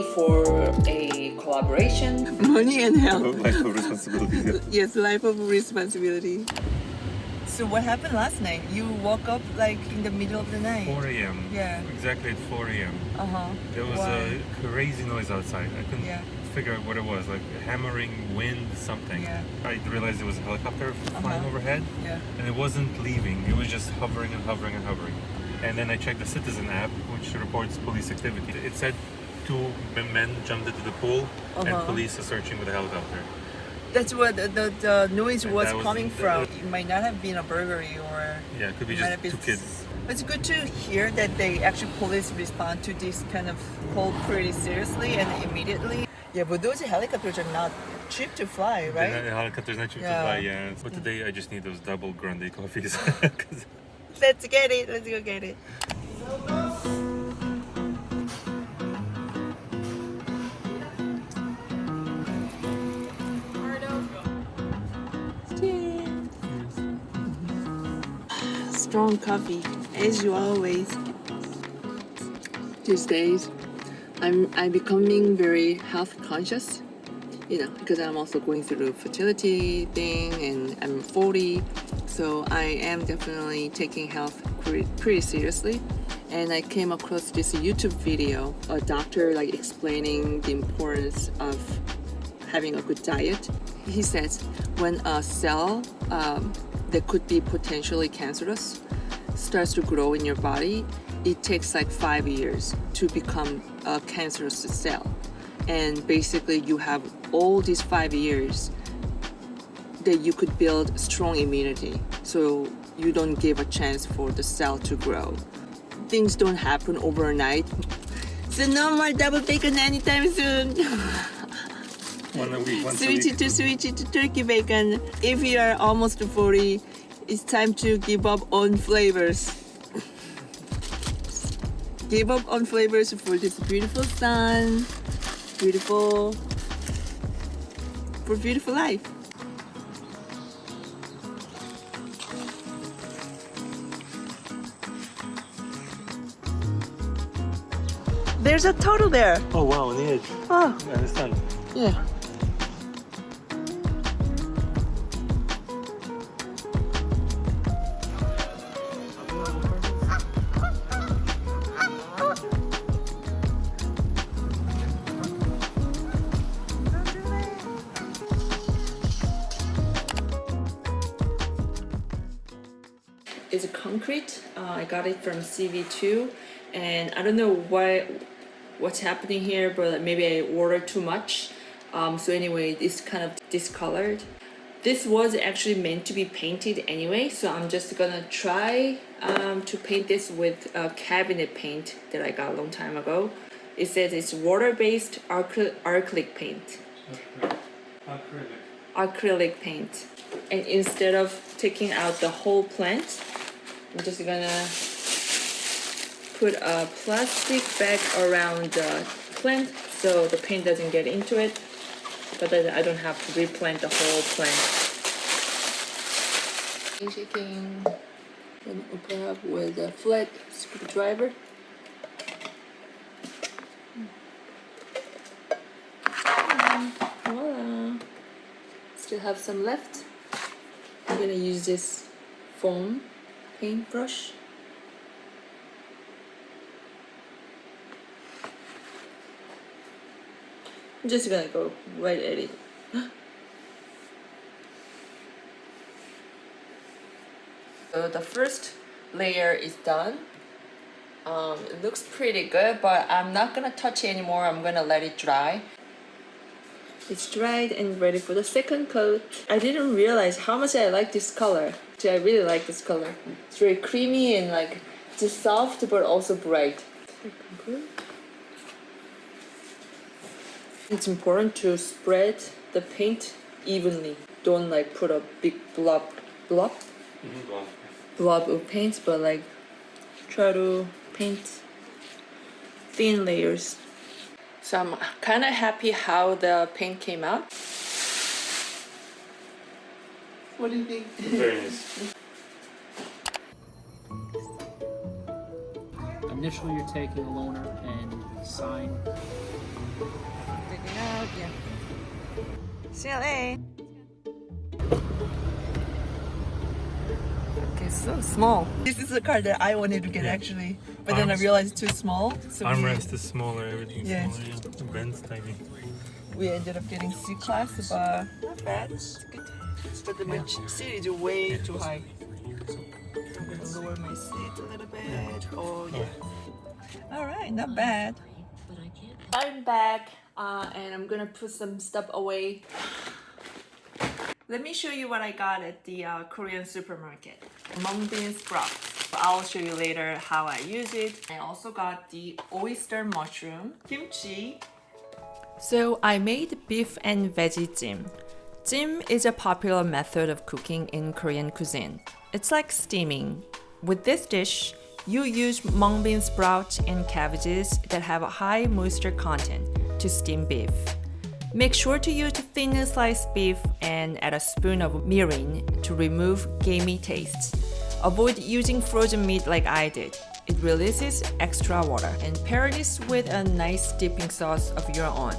money for a collaboration. Money and health. Life of responsibility. Yes, life of responsibility. So what happened last night? You woke up like in the middle of the night. 4 a.m. Yeah. Exactly at 4 a.m. Uh-huh. There was a crazy noise outside. I couldn't figure out what it was, like hammering, wind, something. Yeah. I realized it was a helicopter flying overhead, Yeah. and it wasn't leaving. It was just hovering and hovering and hovering. And then I checked the Citizen app, which reports police activity. It said 2 men jumped into the pool, and police are searching with a helicopter. That's what the noise was that was coming from. It might not have been a burglary or... Yeah, it could be might just have been 2 kids. It's good to hear that they actually police respond to this kind of call pretty seriously and immediately. Yeah, but those helicopters are not cheap to fly, right? The helicopter's not cheap to fly, yeah. But today I just need those double grande coffees. 'Cause Let's get it. Let's go get it. Strong coffee, as you always. These days, I'm becoming very health conscious. You know, because I'm also going through fertility thing, and I'm 40, so I am definitely taking health pretty seriously. And I came across this YouTube video, a doctor like explaining the importance of having a good diet. He says when a cell that could be potentially cancerous starts to grow in your body, it takes like 5 years to become a cancerous cell. And basically you have all these 5 years that you could build strong immunity, so you don't give a chance for the cell to grow. Things don't happen overnight, so no more double bacon anytime soon. One a week, once Switch a week. it to turkey bacon. If you are almost 40, it's time to give up on flavors. Give up on flavors for this beautiful sun, beautiful life. There's a turtle there. Oh wow, on the edge. Oh, I understand. yeah. It's a concrete. I got it from CV2, and I don't know what's happening here, but maybe I ordered too much. So anyway, it's kind of discolored. This was actually meant to be painted anyway, so I'm just gonna try to paint this with cabinet paint that I got a long time ago. It says it's water-based acrylic paint. Acrylic paint. And instead of taking out the whole plant, I'm just gonna put a plastic bag around the plant so the paint doesn't get into it, but then I don't have to replant the whole plant. Shaking and open up with a flat screwdriver. Voila! Still have some left. I'm gonna use this foam paintbrush. I'm just gonna go right at it. So the first layer is done. It looks pretty good, but I'm not gonna touch it anymore. I'm gonna let it dry. It's dried and ready for the second coat. I didn't realize how much I like this color. Actually, I really like this color. It's very creamy and like just soft, but also bright. It's important to spread the paint evenly. Don't like put a big blob of paint, but like try to paint thin layers. So I'm kind of happy how the paint came out. What do you think? Very nice. Initially, you're taking a loaner and you sign Take it out, yeah. CLA. Okay, so small. This is the car that I wanted to get actually, but then I realized it's too small. So Armrest is smaller, everything's Yeah. smaller. Yeah. The Benz tiny. we ended up getting C class, but not bad. It's good. But the seat is way too high. I'm gonna lower my seat a little bit. Oh yeah. All right, not bad. I'm back, and I'm gonna put some stuff away. Let me show you what I got at the Korean supermarket. Mung bean sprouts. I'll show you later how I use it. I also got the oyster mushroom, kimchi. So I made beef and veggie jjim. Jjim is a popular method of cooking in Korean cuisine. It's like steaming. With this dish, you use mung bean sprouts and cabbages that have a high moisture content to steam beef. Make sure to use thinly sliced beef and add a spoon of mirin to remove gamey tastes. Avoid using frozen meat like I did. It releases extra water. And pair this with a nice dipping sauce of your own.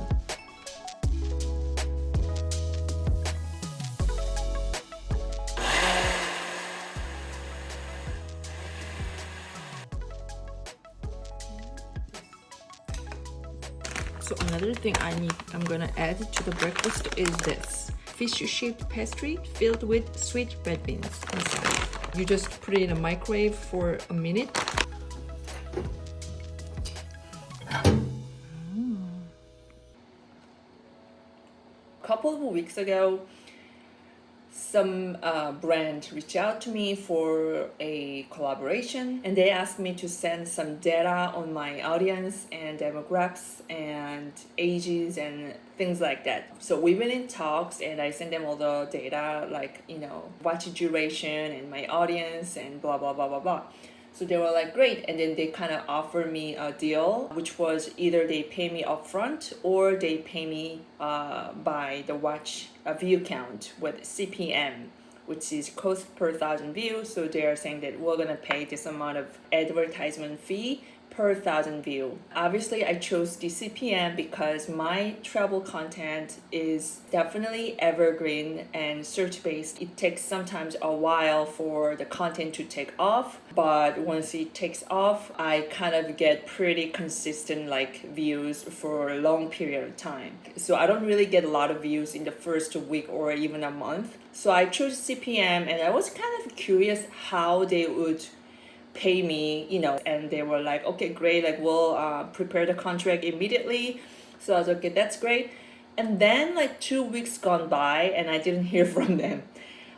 So another thing I'm gonna add to the breakfast is this fish-shaped pastry filled with sweet red beans inside. You just put it in a microwave for a minute. A couple of weeks ago, some brand reached out to me for a collaboration, and they asked me to send some data on my audience and demographics and ages and things like that. So we've been in talks, and I sent them all the data, like, watch duration and my audience and blah blah blah blah blah. So they were like, great. And then they kind of offered me a deal, which was either they pay me upfront or they pay me by the watch view count with CPM, which is cost per 1,000 views. So they are saying that we're going to pay this amount of advertisement fee per 1,000 view. Obviously, I chose the CPM because my travel content is definitely evergreen and search-based. It takes sometimes a while for the content to take off, but once it takes off, I kind of get pretty consistent views for a long period of time. So I don't really get a lot of views in the first week or even a month. So I chose CPM, and I was kind of curious how they would pay me, and they were like, okay, great, we'll prepare the contract immediately. So I was like, okay, that's great. And then 2 weeks gone by and I didn't hear from them.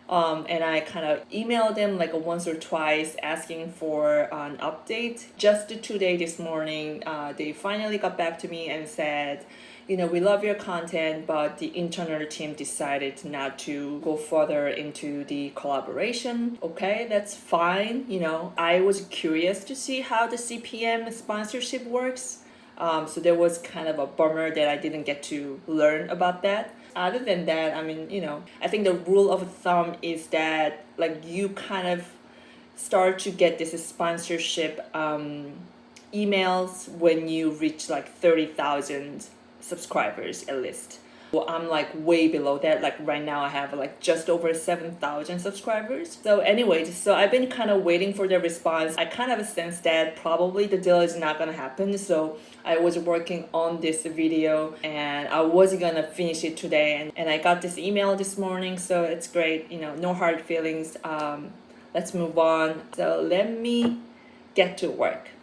And I kind of emailed them once or twice asking for an update. Just today, this morning, they finally got back to me and said, we love your content, but the internal team decided not to go further into the collaboration. Okay, that's fine. I was curious to see how the CPM sponsorship works. So there was kind of a bummer that I didn't get to learn about that. Other than that, I think the rule of thumb is that you kind of start to get this sponsorship emails when you reach 30,000 subscribers at least. Well, I'm way below that. Right now I have just over 7,000 subscribers. So anyways, so I've been kind of waiting for the response. I kind of sense that probably the deal is not gonna happen. So I was working on this video and I was gonna finish it today, and I got this email this morning, so it's great. No hard feelings. Let's move on. So let me get to work.